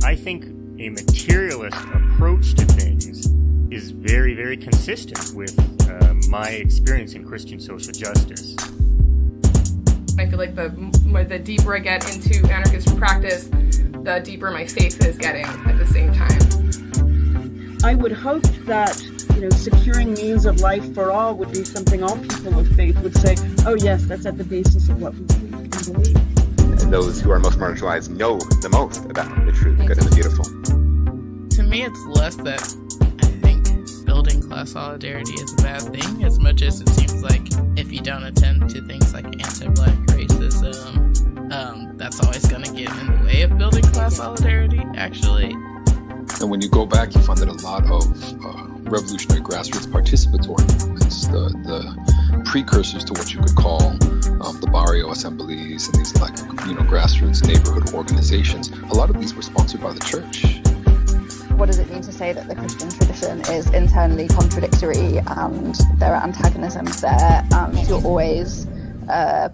I think a materialist approach to things is very, very consistent with my experience in Christian social justice. I feel like the deeper I get into anarchist practice, the deeper my faith is getting at the same time. I would hope that, securing means of life for all would be something all people of faith would say, oh yes, that's at the basis of what we believe. And those who are most marginalized know the most about the true, the good, and the beautiful. To me, it's less that I think building class solidarity is a bad thing, as much as it seems like if you don't attend to things like anti-Black racism, that's always going to get in the way of building class solidarity, actually. And when you go back, you find that a lot of revolutionary grassroots participatory movements, the precursors to what you could call the barrio assemblies and these grassroots neighborhood organizations, a lot of these were sponsored by the church. What does it mean to say that the Christian tradition is internally contradictory and there are antagonisms there and you're always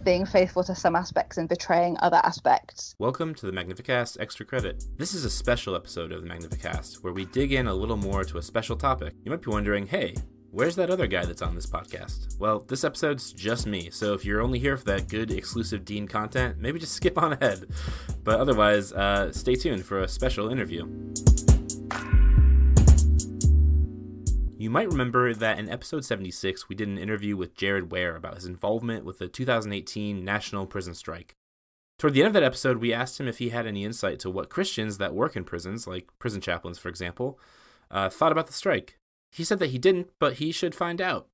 being faithful to some aspects and betraying other aspects? Welcome to the Magnificast Extra Credit. This is a special episode of the Magnificast where we dig in a little more to a special topic. You might be wondering, hey, where's that other guy that's on this podcast? Well, this episode's just me, so if you're only here for that good exclusive Dean content, maybe just skip on ahead. But otherwise, stay tuned for a special interview. You might remember that in episode 76, we did an interview with Jared Ware about his involvement with the 2018 National Prison Strike. Toward the end of that episode, we asked him if he had any insight to what Christians that work in prisons, like prison chaplains, for example, thought about the strike. He said that he didn't, but he should find out.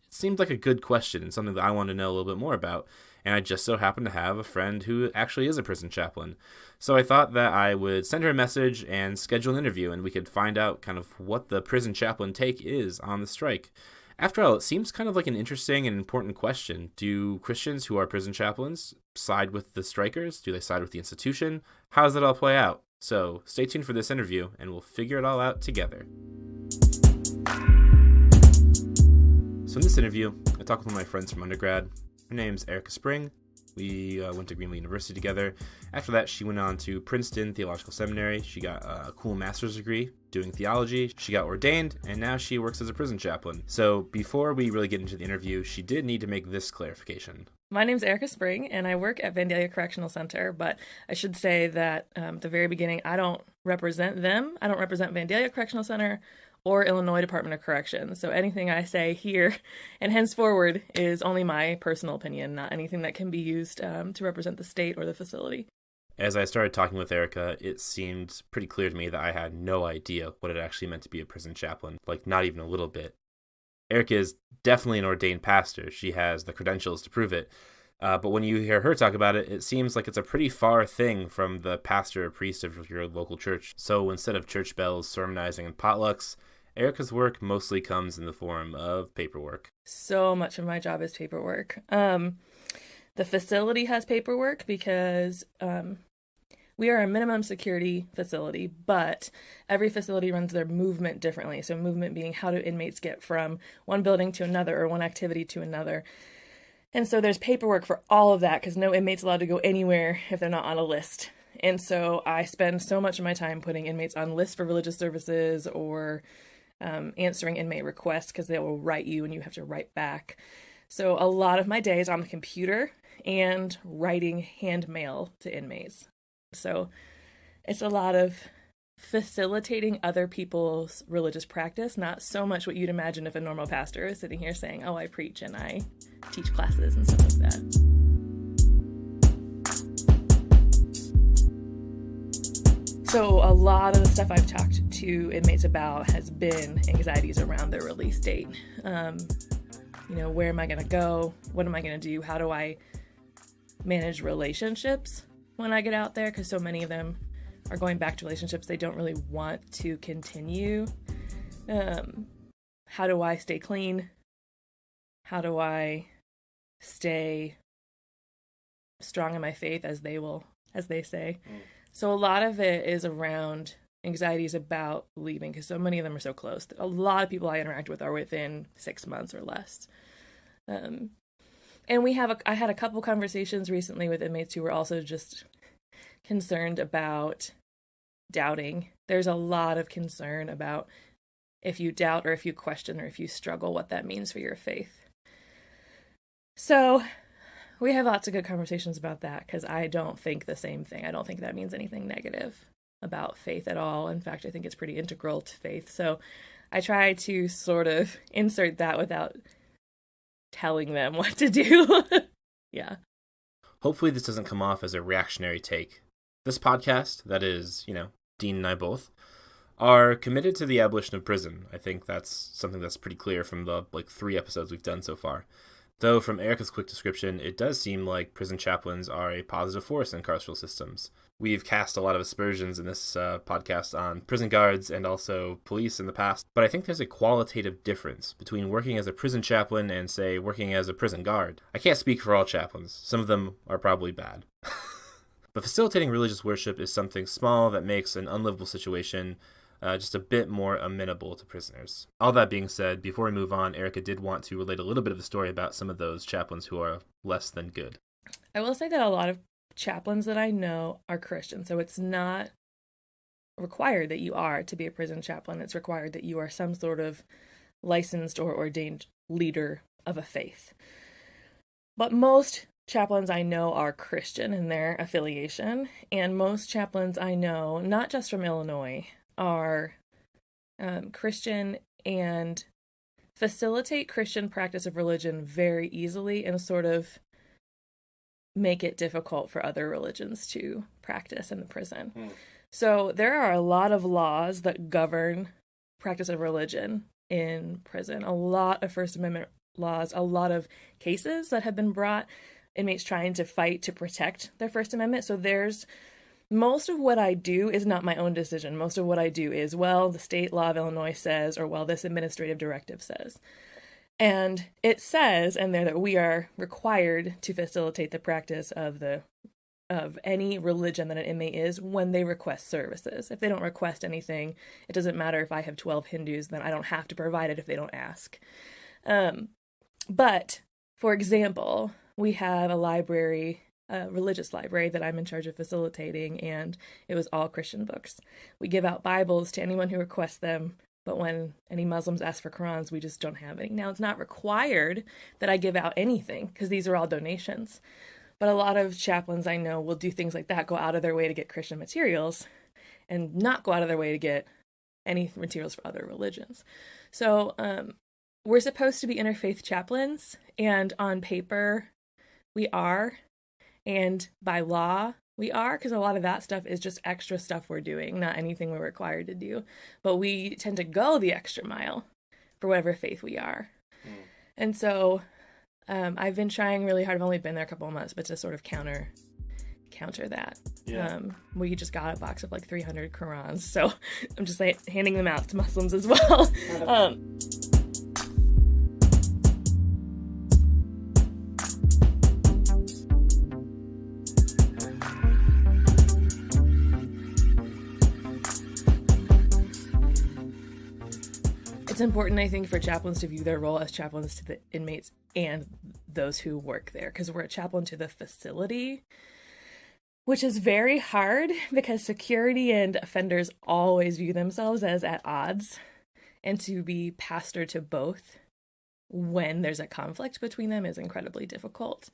It seemed like a good question and something that I wanted to know a little bit more about, and I just so happen to have a friend who actually is a prison chaplain. So I thought that I would send her a message and schedule an interview, and we could find out kind of what the prison chaplain take is on the strike. After all, it seems kind of like an interesting and important question. Do Christians who are prison chaplains side with the strikers? Do they side with the institution? How does it all play out? So stay tuned for this interview, and we'll figure it all out together. So in this interview, I talked with one of my friends from undergrad. Her name's Erica Spring. We went to Greenlee University together. After that, she went on to Princeton Theological Seminary. She got a cool master's degree doing theology. She got ordained, and now she works as a prison chaplain. So before we really get into the interview, she did need to make this clarification. My name's Erica Spring, and I work at Vandalia Correctional Center, but I should say that at the very beginning, I don't represent them. I don't represent Vandalia Correctional Center or Illinois Department of Corrections. So anything I say here and henceforward is only my personal opinion, not anything that can be used to represent the state or the facility. As I started talking with Erica, it seemed pretty clear to me that I had no idea what it actually meant to be a prison chaplain, like not even a little bit. Erica is definitely an ordained pastor. She has the credentials to prove it. But when you hear her talk about it, it seems like it's a pretty far thing from the pastor or priest of your local church. So instead of church bells, sermonizing, and potlucks, Erica's work mostly comes in the form of paperwork. So much of my job is paperwork. The facility has paperwork because we are a minimum security facility, but every facility runs their movement differently. So movement being how do inmates get from one building to another or one activity to another. And so there's paperwork for all of that because no inmate's allowed to go anywhere if they're not on a list. And so I spend so much of my time putting inmates on lists for religious services or answering inmate requests because they will write you and you have to write back. So a lot of my day is on the computer and writing hand mail to inmates. So it's a lot of facilitating other people's religious practice, not so much what you'd imagine if a normal pastor is sitting here saying, oh, I preach and I teach classes and stuff like that. So a lot of the stuff I've talked to inmates about has been anxieties around their release date. Where am I going to go? What am I going to do? How do I manage relationships when I get out there? Because so many of them are going back to relationships they don't really want to continue. How do I stay clean? How do I stay strong in my faith, as they say? So a lot of it is around anxieties about leaving because so many of them are so close. A lot of people I interact with are within 6 months or less. And I had a couple conversations recently with inmates who were also just concerned about doubting. There's a lot of concern about if you doubt or if you question or if you struggle, what that means for your faith. So we have lots of good conversations about that because I don't think the same thing. I don't think that means anything negative about faith at all. In fact, I think it's pretty integral to faith. So I try to sort of insert that without telling them what to do. Yeah. Hopefully this doesn't come off as a reactionary take. This podcast, that is, Dean and I both, are committed to the abolition of prison. I think that's something that's pretty clear from the 3 episodes we've done so far. Though from Erica's quick description, it does seem like prison chaplains are a positive force in carceral systems. We've cast a lot of aspersions in this podcast on prison guards and also police in the past, but I think there's a qualitative difference between working as a prison chaplain and, say, working as a prison guard. I can't speak for all chaplains. Some of them are probably bad. But facilitating religious worship is something small that makes an unlivable situation just a bit more amenable to prisoners. All that being said, before we move on, Erica did want to relate a little bit of the story about some of those chaplains who are less than good. I will say that a lot of chaplains that I know are Christian, so it's not required that you are to be a prison chaplain. It's required that you are some sort of licensed or ordained leader of a faith. But most chaplains I know are Christian in their affiliation, and most chaplains I know, not just from Illinois, are Christian and facilitate Christian practice of religion very easily and sort of make it difficult for other religions to practice in the prison. So there are a lot of laws that govern practice of religion in prison, a lot of First Amendment laws, a lot of cases that have been brought, inmates trying to fight to protect their First Amendment. So there's most of what I do is not my own decision. Most of what I do is, the state law of Illinois says, or this administrative directive says. And it says in there that we are required to facilitate the practice of any religion that an inmate is when they request services. If they don't request anything, it doesn't matter if I have 12 Hindus, then I don't have to provide it if they don't ask. But, for example, we have a library, a religious library that I'm in charge of facilitating, and it was all Christian books. We give out Bibles to anyone who requests them, but when any Muslims ask for Qurans, we just don't have any. Now, it's not required that I give out anything, because these are all donations. But a lot of chaplains I know will do things like that, go out of their way to get Christian materials, and not go out of their way to get any materials for other religions. So we're supposed to be interfaith chaplains, and on paper, we are. And by law, we are, because a lot of that stuff is just extra stuff we're doing, not anything we're required to do. But we tend to go the extra mile for whatever faith we are. And so I've been trying really hard. I've only been there a couple of months, but to sort of counter that. Yeah. We just got a box of 300 Qurans, so I'm just handing them out to Muslims as well. It's important, I think, for chaplains to view their role as chaplains to the inmates and those who work there, because we're a chaplain to the facility, which is very hard because security and offenders always view themselves as at odds, and to be pastor to both when there's a conflict between them is incredibly difficult.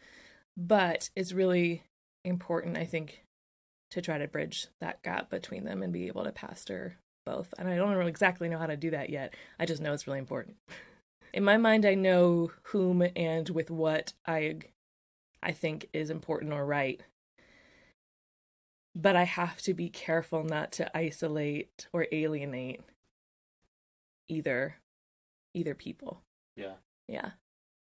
But it's really important, I think, to try to bridge that gap between them and be able to pastor both. And I don't really exactly know how to do that yet. I just know it's really important. In my mind, I know whom and with what I think is important or right. But I have to be careful not to isolate or alienate either people. Yeah.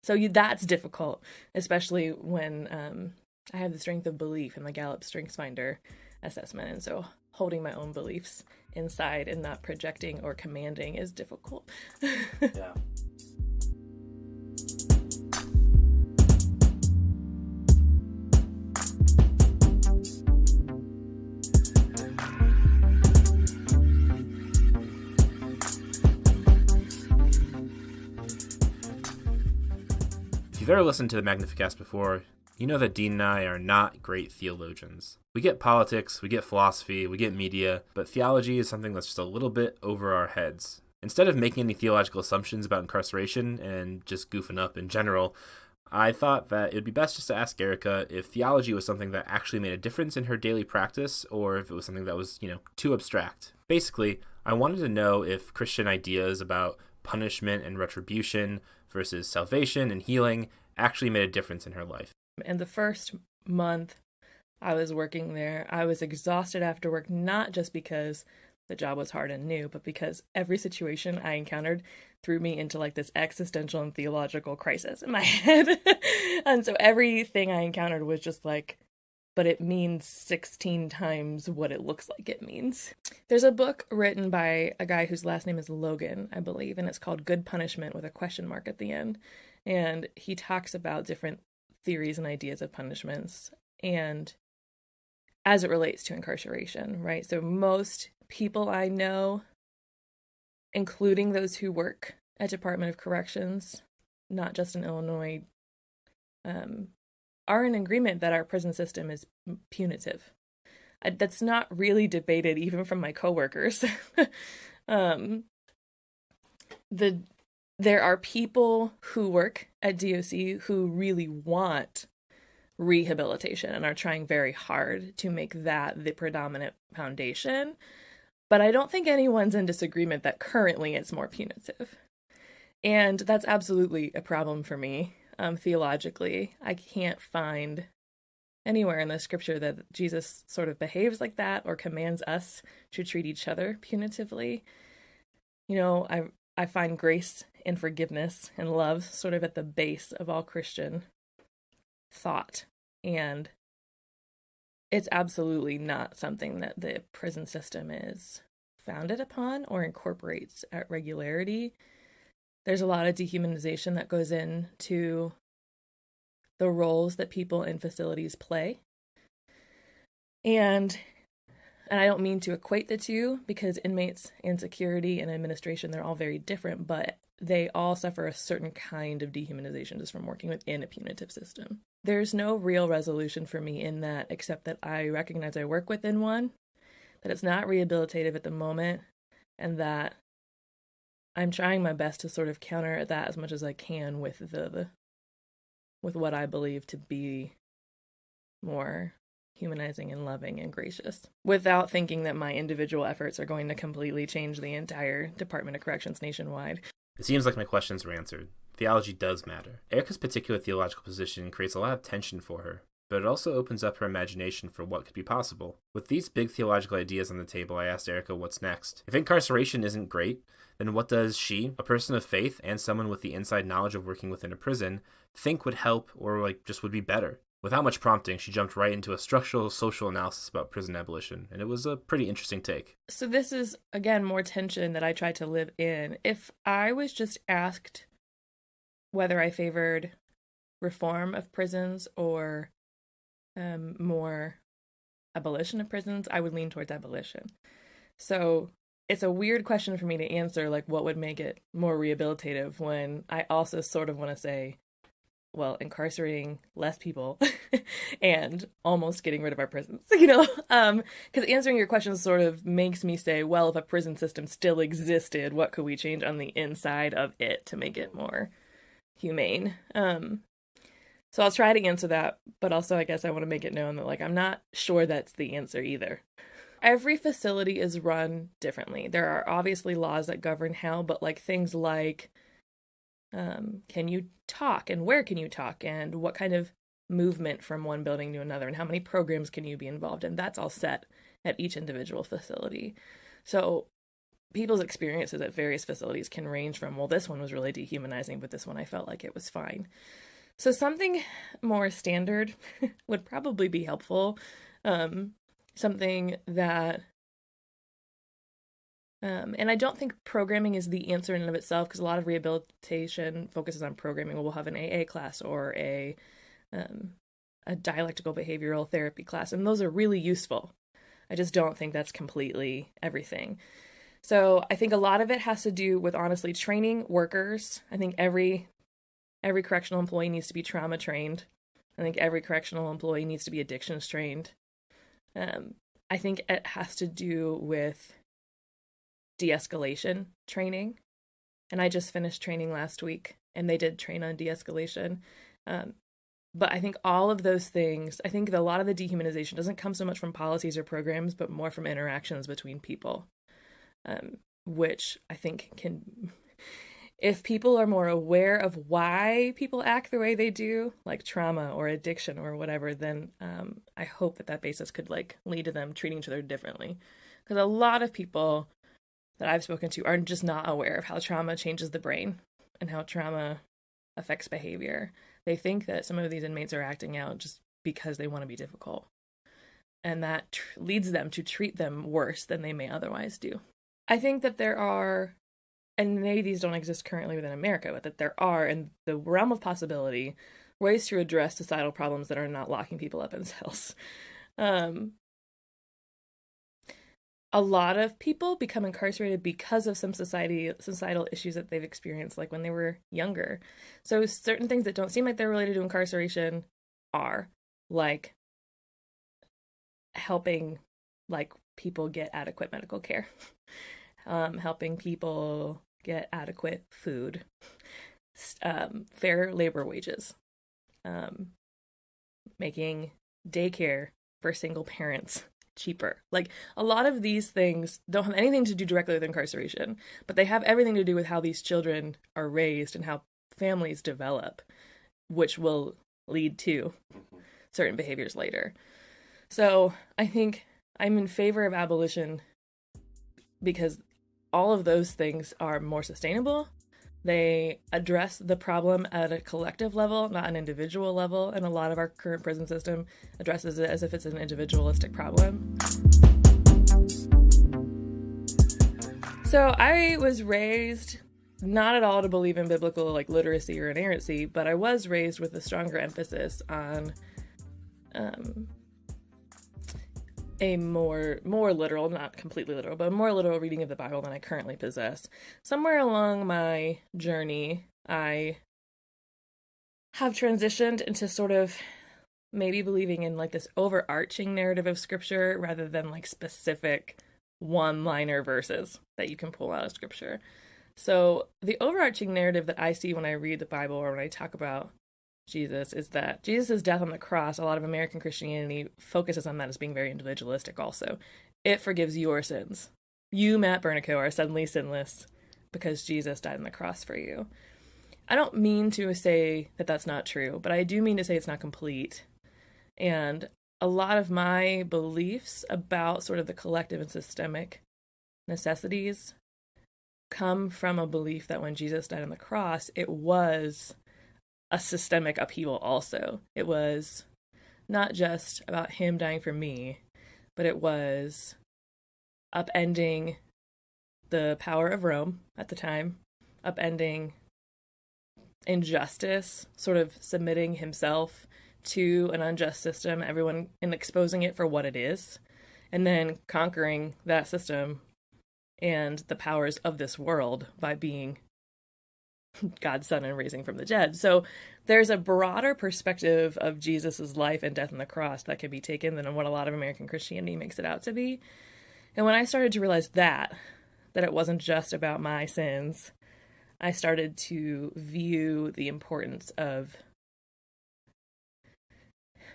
So that's difficult, especially when I have the strength of belief in the Gallup Strengths Finder assessment. And so holding my own beliefs inside and not projecting or commanding is difficult. Yeah. If you've ever listened to the Magnificast before, You know that Dean and I are not great theologians. We get politics, we get philosophy, we get media, but theology is something that's just a little bit over our heads. Instead of making any theological assumptions about incarceration and just goofing up in general, I thought that it'd be best just to ask Erica if theology was something that actually made a difference in her daily practice, or if it was something that was, too abstract. Basically, I wanted to know if Christian ideas about punishment and retribution versus salvation and healing actually made a difference in her life. In the first month I was working there, I was exhausted after work, not just because the job was hard and new, but because every situation I encountered threw me into like this existential and theological crisis in my head. And so everything I encountered was just like, but it means 16 times what it looks like it means. There's a book written by a guy whose last name is Logan, I believe, and it's called Good Punishment with a question mark at the end. And he talks about different theories and ideas of punishments and as it relates to incarceration, right? So most people I know, including those who work at Department of Corrections, not just in Illinois, are in agreement that our prison system is punitive. That's not really debated even from my coworkers. There are people who work at DOC who really want rehabilitation and are trying very hard to make that the predominant foundation. But I don't think anyone's in disagreement that currently it's more punitive. And that's absolutely a problem for me, theologically. I can't find anywhere in the scripture that Jesus sort of behaves like that or commands us to treat each other punitively. I find grace and forgiveness and love sort of at the base of all Christian thought. And it's absolutely not something that the prison system is founded upon or incorporates at regularity. There's a lot of dehumanization that goes into the roles that people in facilities play. And I don't mean to equate the two, because inmates and security and administration, they're all very different, but they all suffer a certain kind of dehumanization just from working within a punitive system. There's no real resolution for me in that, except that I recognize I work within one, that it's not rehabilitative at the moment, and that I'm trying my best to sort of counter that as much as I can with with what I believe to be more humanizing and loving and gracious, without thinking that my individual efforts are going to completely change the entire Department of Corrections nationwide. It seems like my questions were answered. Theology does matter. Erica's particular theological position creates a lot of tension for her, but it also opens up her imagination for what could be possible. With these big theological ideas on the table, I asked Erica what's next. If incarceration isn't great, then what does she, a person of faith and someone with the inside knowledge of working within a prison, think would help or just would be better? Without much prompting, she jumped right into a structural social analysis about prison abolition, and it was a pretty interesting take. So this is, again, more tension that I try to live in. If I was just asked whether I favored reform of prisons or more abolition of prisons, I would lean towards abolition. So it's a weird question for me to answer, like what would make it more rehabilitative, when I also sort of want to say, well, incarcerating less people and almost getting rid of our prisons, because answering your question sort of makes me say, well, if a prison system still existed, what could we change on the inside of it to make it more humane? So I'll try to answer that, but also I guess I want to make it known that I'm not sure that's the answer either. Every facility is run differently. There are obviously laws that govern how, but things like can you talk, and where can you talk, and what kind of movement from one building to another, and how many programs can you be involved in, that's all set at each individual facility. So people's experiences at various facilities can range from, well, this one was really dehumanizing, but this one I felt like it was fine. So something more standard would probably be helpful. Something that and I don't think programming is the answer in and of itself, because a lot of rehabilitation focuses on programming. We'll have an AA class or a dialectical behavioral therapy class, and those are really useful. I just don't think that's completely everything. So I think a lot of it has to do with, honestly, training workers. I think every correctional employee needs to be trauma trained I think every correctional employee needs to be addictions trained. I think it has to do with de-escalation training. And I just finished training last week, and they did train on de-escalation. But I think all of those things, I think that a lot of the dehumanization doesn't come so much from policies or programs, but more from interactions between people, which I think can, if people are more aware of why people act the way they do, like trauma or addiction or whatever, then I hope that basis could like lead to them treating each other differently. Because a lot of people that I've spoken to are just not aware of how trauma changes the brain and how trauma affects behavior. They think that some of these inmates are acting out just because they want to be difficult. And that leads them to treat them worse than they may otherwise do. I think that there are, and maybe these don't exist currently within America, but that there are, in the realm of possibility, ways to address societal problems that are not locking people up in cells. A lot of people become incarcerated because of some societal issues that they've experienced, like when they were younger. So certain things that don't seem like they're related to incarceration are, like helping like people get adequate medical care, helping people get adequate food, fair labor wages, making daycare for single parents cheaper. Like, a lot of these things don't have anything to do directly with incarceration, but they have everything to do with how these children are raised and how families develop, which will lead to certain behaviors later. So I think I'm in favor of abolition because all of those things are more sustainable. They address the problem at a collective level, not an individual level, and a lot of our current prison system addresses it as if it's an individualistic problem. So I was raised not at all to believe in biblical like literacy or inerrancy, but I was raised with a stronger emphasis on a more literal, not completely literal, but a more literal reading of the Bible than I currently possess. Somewhere along my journey, I have transitioned into sort of maybe believing in like this overarching narrative of scripture rather than like specific one-liner verses that you can pull out of scripture. So the overarching narrative that I see when I read the Bible or when I talk about Jesus is that Jesus' death on the cross, a lot of American Christianity focuses on that as being very individualistic also. It forgives your sins. You, Matt Bernico, are suddenly sinless because Jesus died on the cross for you. I don't mean to say that that's not true, but I do mean to say it's not complete. And a lot of my beliefs about sort of the collective and systemic necessities come from a belief that when Jesus died on the cross, it was a systemic upheaval also. It was not just about him dying for me, but it was upending the power of Rome at the time, upending injustice, sort of submitting himself to an unjust system, everyone, and exposing it for what it is, and then conquering that system and the powers of this world by being God's son and raising from the dead. So there's a broader perspective of Jesus's life and death on the cross that can be taken than what a lot of American Christianity makes it out to be. And when I started to realize that it wasn't just about my sins, I started to view the importance of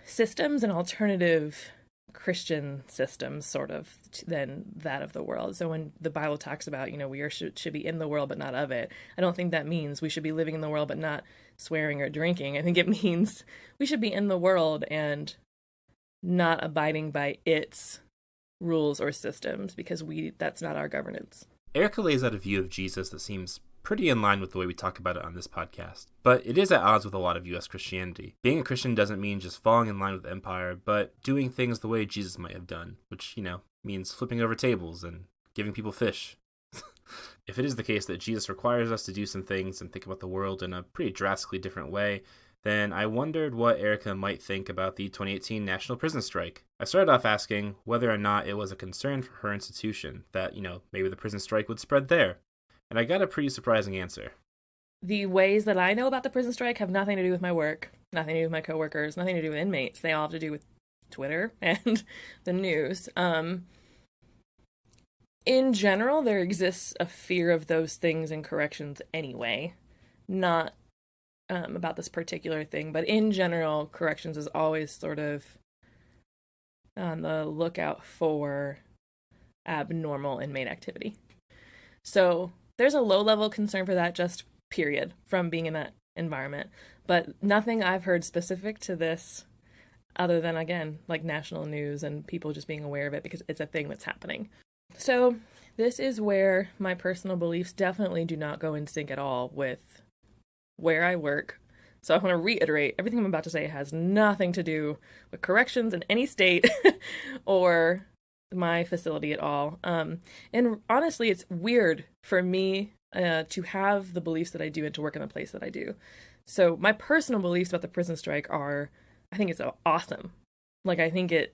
systems and alternative Christian systems sort of than that of the world. So when the Bible talks about, we should be in the world but not of it, I don't think that means we should be living in the world but not swearing or drinking. I think it means we should be in the world and not abiding by its rules or systems because that's not our governance. Erica lays out a view of Jesus that seems pretty in line with the way we talk about it on this podcast, but it is at odds with a lot of U.S. Christianity. Being a Christian doesn't mean just falling in line with the empire, but doing things the way Jesus might have done, which, means flipping over tables and giving people fish. If it is the case that Jesus requires us to do some things and think about the world in a pretty drastically different way, then I wondered what Erica might think about the 2018 national prison strike. I started off asking whether or not it was a concern for her institution that, maybe the prison strike would spread there. And I got a pretty surprising answer. The ways that I know about the prison strike have nothing to do with my work. nothing to do with my coworkers, nothing to do with inmates. They all have to do with Twitter and the news. In general, there exists a fear of those things in corrections anyway, not about this particular thing, but in general, corrections is always sort of on the lookout for abnormal inmate activity. So there's a low-level concern for that, just period, from being in that environment. But nothing I've heard specific to this other than, again, like national news and people just being aware of it because it's a thing that's happening. So this is where my personal beliefs definitely do not go in sync at all with where I work. So I want to reiterate, everything I'm about to say has nothing to do with corrections in any state or my facility at all. And honestly, it's weird for me to have the beliefs that I do and to work in the place that I do. So my personal beliefs about the prison strike are, I think it's awesome. Like, I think it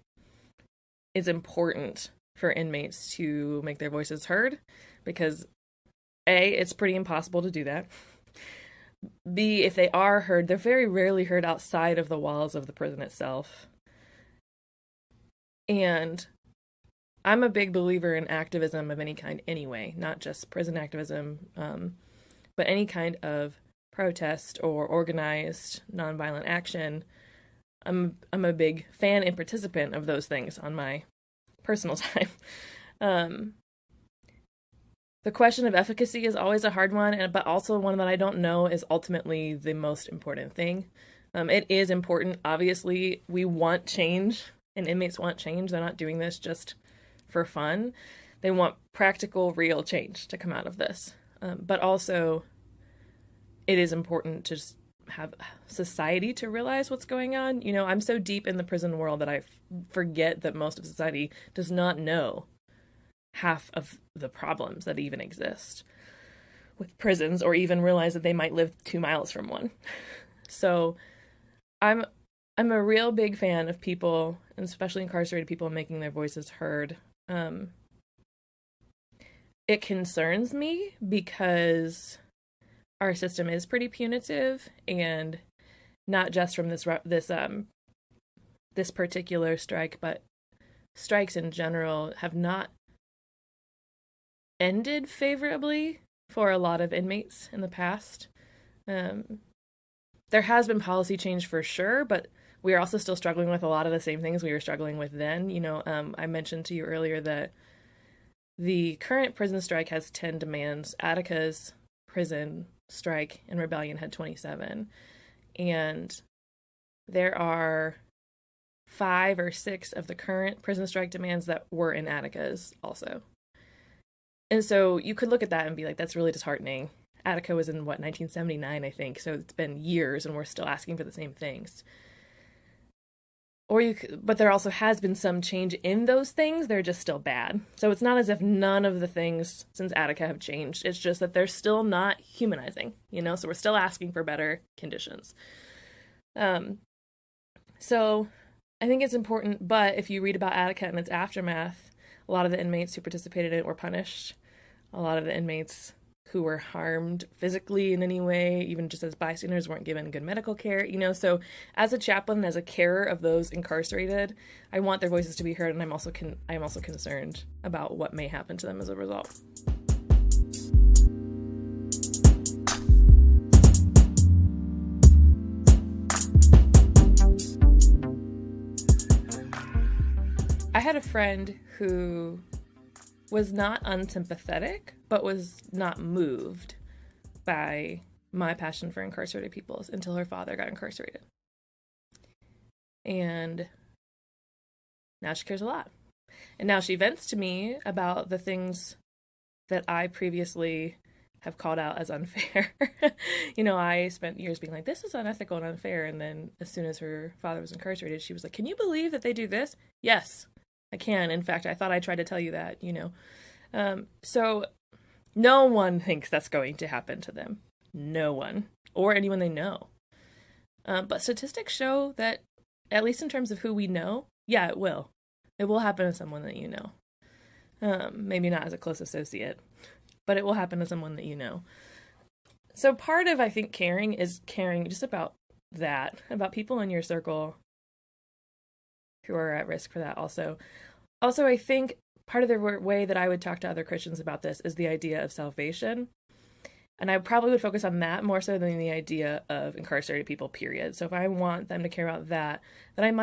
is important for inmates to make their voices heard because A, it's pretty impossible to do that. B, if they are heard, they're very rarely heard outside of the walls of the prison itself. And I'm a big believer in activism of any kind anyway, not just prison activism, but any kind of protest or organized nonviolent action. I'm a big fan and participant of those things on my personal time. The question of efficacy is always a hard one, but also one that I don't know is ultimately the most important thing. It is important. Obviously, we want change, and inmates want change. They're not doing this just for fun. They want practical, real change to come out of this. But also, it is important to just have society to realize what's going on. You know, I'm so deep in the prison world that I forget that most of society does not know half of the problems that even exist with prisons, or even realize that they might live 2 miles from one. So I'm a real big fan of people, and especially incarcerated people, making their voices heard. It concerns me because our system is pretty punitive, and not just from this particular strike, but strikes in general have not ended favorably for a lot of inmates in the past. There has been policy change for sure, but we are also still struggling with a lot of the same things we were struggling with then. You know, I mentioned to you earlier that the current prison strike has 10 demands. Attica's prison strike and rebellion had 27. And there are 5 or 6 of the current prison strike demands that were in Attica's also. And so you could look at that and be like, that's really disheartening. Attica was in, 1979, I think. So it's been years and we're still asking for the same things. But there also has been some change in those things. They're just still bad. So it's not as if none of the things since Attica have changed. It's just that they're still not humanizing, you know? So we're still asking for better conditions. So I think it's important, but if you read about Attica and its aftermath, a lot of the inmates who participated in it were punished. A lot of the inmates who were harmed physically in any way, even just as bystanders, weren't given good medical care, you know? So as a chaplain, as a carer of those incarcerated, I want their voices to be heard, and I'm also concerned about what may happen to them as a result. I had a friend who was not unsympathetic, but was not moved by my passion for incarcerated peoples until her father got incarcerated. And now she cares a lot. And now she vents to me about the things that I previously have called out as unfair. You know, I spent years being like, this is unethical and unfair. And then as soon as her father was incarcerated, she was like, can you believe that they do this? Yes, I can. In fact, I thought I tried to tell you that, you know. So no one thinks that's going to happen to them. No one. Or anyone they know. But statistics show that, at least in terms of who we know, yeah, it will. It will happen to someone that you know. Maybe not as a close associate, but it will happen to someone that you know. So part of, I think, caring is caring just about that, about people in your circle who are at risk for that also. Also, I think part of the way that I would talk to other Christians about this is the idea of salvation. And I probably would focus on that more so than the idea of incarcerated people, period. So if I want them to care about that, then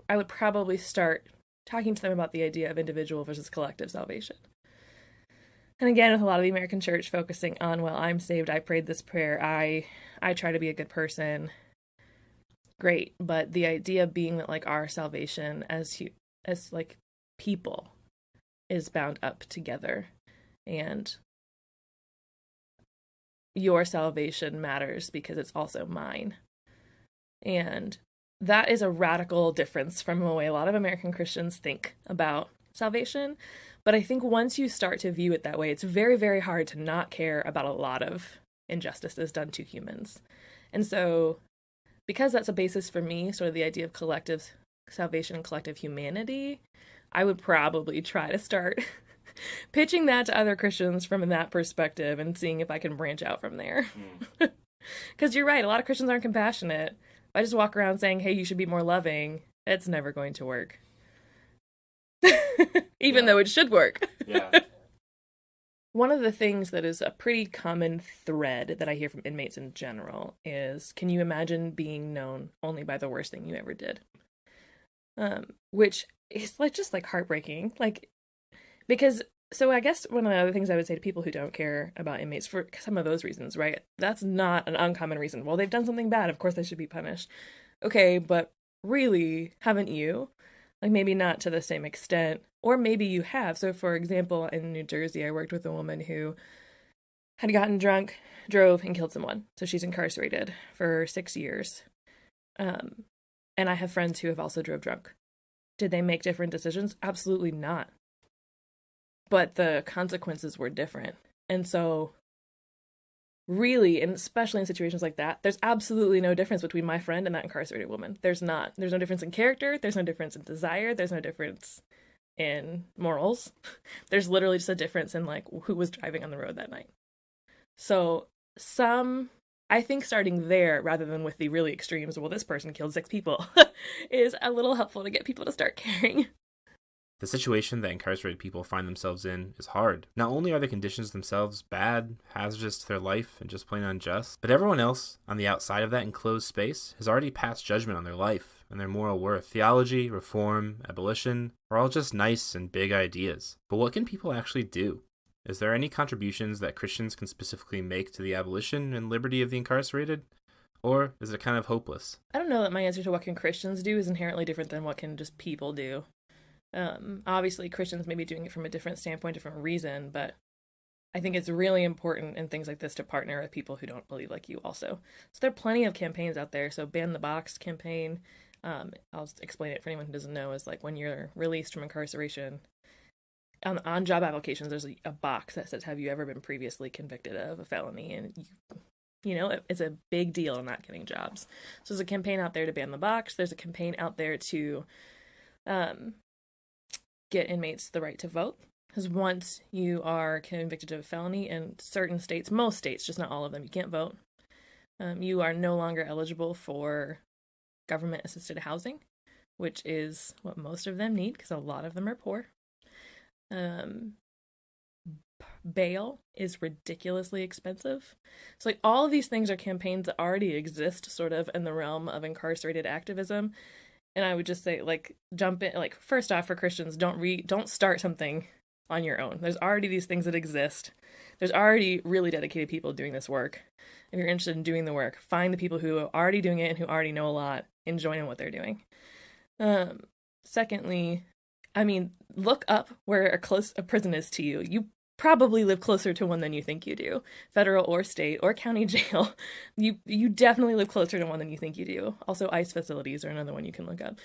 I would probably start talking to them about the idea of individual versus collective salvation. And again, with a lot of the American church focusing on, well, I'm saved, I prayed this prayer, I try to be a good person. Great, but the idea being that like our salvation as like people is bound up together, and your salvation matters because it's also mine. And that is a radical difference from the way a lot of American Christians think about salvation. But I think once you start to view it that way, it's very, very hard to not care about a lot of injustices done to humans. And so, because that's a basis for me, sort of the idea of collective salvation and collective humanity, I would probably try to start pitching that to other Christians from that perspective and seeing if I can branch out from there. Because you're right, a lot of Christians aren't compassionate. If I just walk around saying, hey, you should be more loving, it's never going to work. Even though it should work. Yeah. One of the things that is a pretty common thread that I hear from inmates in general is, can you imagine being known only by the worst thing you ever did? Which is just heartbreaking. Because, so I guess one of the other things I would say to people who don't care about inmates for some of those reasons, right? That's not an uncommon reason. Well, they've done something bad, of course they should be punished. Okay, but really, haven't you? Maybe not to the same extent, or maybe you have. So, for example, in New Jersey, I worked with a woman who had gotten drunk, drove, and killed someone. So she's incarcerated for 6 years. And I have friends who have also drove drunk. Did they make different decisions? Absolutely not. But the consequences were different. And so, really, and especially in situations like that, there's absolutely no difference between my friend and that incarcerated woman. There's not. There's no difference in character. There's no difference in desire. There's no difference in morals. There's literally just a difference in who was driving on the road that night. So I think starting there rather than with the really extremes, well, this person killed 6 people, is a little helpful to get people to start caring. The situation that incarcerated people find themselves in is hard. Not only are the conditions themselves bad, hazardous to their life, and just plain unjust, but everyone else on the outside of that enclosed space has already passed judgment on their life and their moral worth. Theology, reform, abolition are all just nice and big ideas. But what can people actually do? Is there any contributions that Christians can specifically make to the abolition and liberty of the incarcerated? Or is it kind of hopeless? I don't know that my answer to what can Christians do is inherently different than what can just people do. Obviously Christians may be doing it from a different standpoint, different reason, but I think it's really important in things like this to partner with people who don't believe like you also. So there are plenty of campaigns out there. So Ban the Box campaign, I'll explain it for anyone who doesn't know, is when you're released from incarceration, on job applications, there's a box that says, have you ever been previously convicted of a felony? And it's a big deal in not getting jobs. So there's a campaign out there to ban the box. There's a campaign out there to get inmates the right to vote. Because once you are convicted of a felony in certain states, most states, just not all of them, you can't vote. You are no longer eligible for government-assisted housing, which is what most of them need because a lot of them are poor. Bail is ridiculously expensive. So all of these things are campaigns that already exist sort of in the realm of incarcerated activism. And I would just say, jump in, first off, for Christians, don't start something on your own. There's already these things that exist. There's already really dedicated people doing this work. If you're interested in doing the work, find the people who are already doing it and who already know a lot and join in what they're doing. Secondly, look up where a prison is to you. You probably live closer to one than you think you do. Federal or state or county jail. You definitely live closer to one than you think you do. Also, ICE facilities are another one you can look up.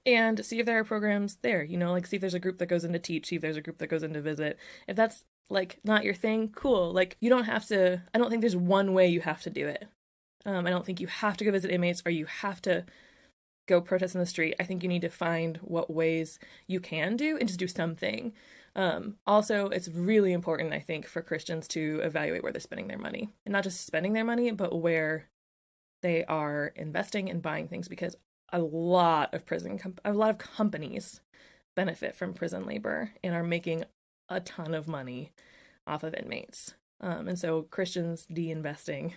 And see if there are programs there. See if there's a group that goes in to teach, see if there's a group that goes in to visit. If that's, not your thing, cool. You don't have to, I don't think there's one way you have to do it. I don't think you have to go visit inmates or you have to go protest in the street. I think you need to find what ways you can do and just do something. Also, it's really important, I think, for Christians to evaluate where they're spending their money. And not just spending their money, but where They are investing and buying things because a lot of companies benefit from prison labor and are making a ton of money off of inmates. And so Christians de-investing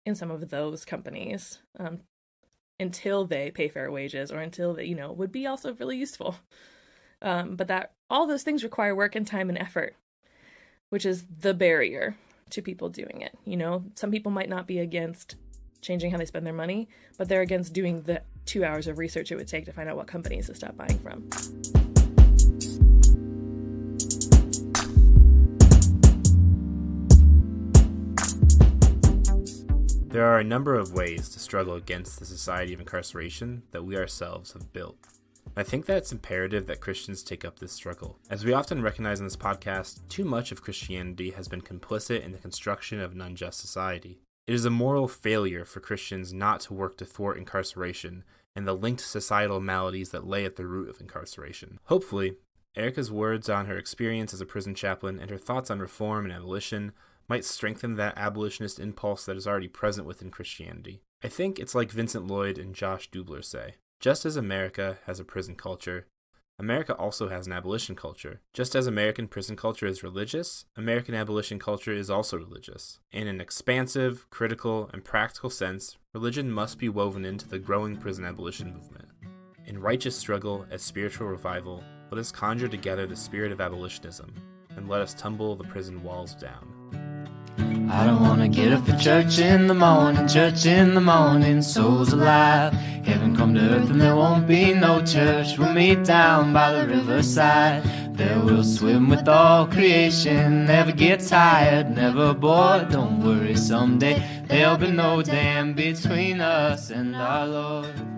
in some of those companies until they pay fair wages or until they, would be also really useful. But that all those things require work and time and effort, which is the barrier to people doing it. Some people might not be against changing how they spend their money, but they're against doing the 2 hours of research it would take to find out what companies to stop buying from. There are a number of ways to struggle against the society of incarceration that we ourselves have built. I think that it's imperative that Christians take up this struggle. As we often recognize in this podcast, too much of Christianity has been complicit in the construction of an unjust society. It is a moral failure for Christians not to work to thwart incarceration and the linked societal maladies that lay at the root of incarceration. Hopefully, Erica's words on her experience as a prison chaplain and her thoughts on reform and abolition might strengthen that abolitionist impulse that is already present within Christianity. I think it's like Vincent Lloyd and Josh Dubler say, just as America has a prison culture, America also has an abolition culture. Just as American prison culture is religious, American abolition culture is also religious. In an expansive, critical, and practical sense, religion must be woven into the growing prison abolition movement. In righteous struggle as spiritual revival, let us conjure together the spirit of abolitionism, and let us tumble the prison walls down. I don't wanna get up for church in the morning, souls alive. Heaven come to earth and there won't be no church. We'll meet down by the riverside. There we'll swim with all creation. Never get tired, never bored. Don't worry, someday there'll be no dam between us and our Lord.